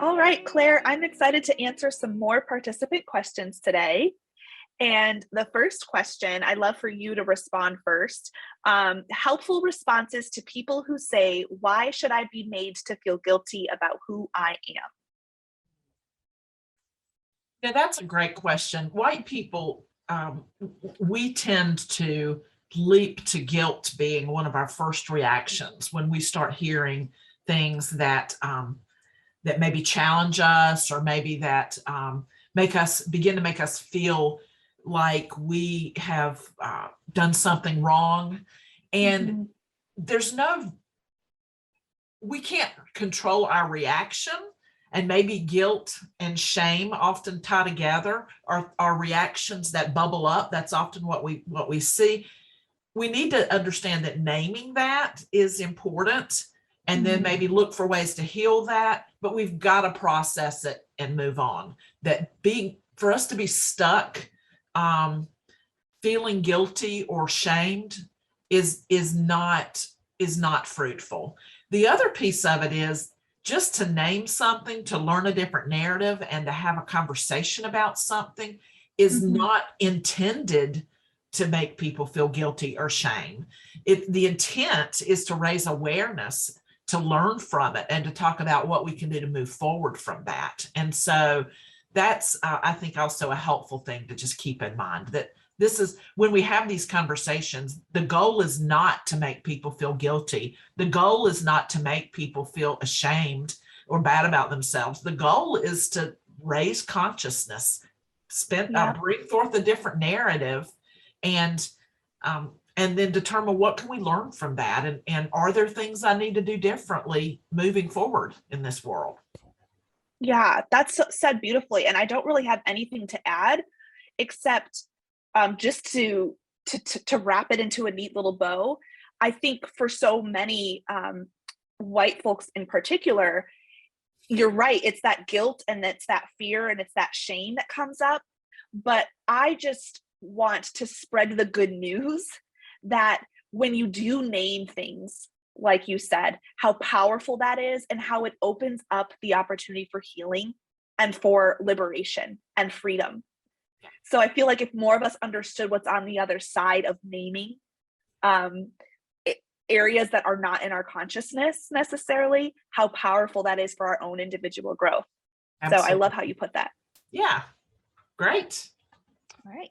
All right, Claire, I'm excited to answer some more participant questions today. And the first question, I'd love for you to respond first. Helpful responses to people who say, why should I be made to feel guilty about who I am? Yeah, that's a great question. White people, we tend to leap to guilt being one of our first reactions when we start hearing things that maybe challenge us, or maybe that begin to make us feel like we have done something wrong. And there's no, we can't control our reaction, and maybe guilt and shame often tie together, are reactions that bubble up. That's often what we see. We need to understand that naming that is important, and then maybe look for ways to heal that, but we've got to process it and move on. That for us to be stuck feeling guilty or shamed is not fruitful. The other piece of it is just to name something, to learn a different narrative, and to have a conversation about something is not intended to make people feel guilty or shame. The intent is to raise awareness, to learn from it, and to talk about what we can do to move forward from that. And so that's, I think, also a helpful thing to just keep in mind, that this is when we have these conversations, the goal is not to make people feel guilty. The goal is not to make people feel ashamed or bad about themselves. The goal is to raise consciousness, bring forth a different narrative, and then determine what can we learn from that, and are there things I need to do differently moving forward in this world? Yeah, that's said beautifully. And I don't really have anything to add, except just to wrap it into a neat little bow. I think for so many white folks in particular, you're right. It's that guilt, and it's that fear, and it's that shame that comes up. But I just want to spread the good news that when you do name things, like you said, how powerful that is, and how it opens up the opportunity for healing and for liberation and freedom. So I feel like if more of us understood what's on the other side of naming areas that are not in our consciousness necessarily, how powerful that is for our own individual growth. Absolutely. So I love how you put that. Yeah, great. All right.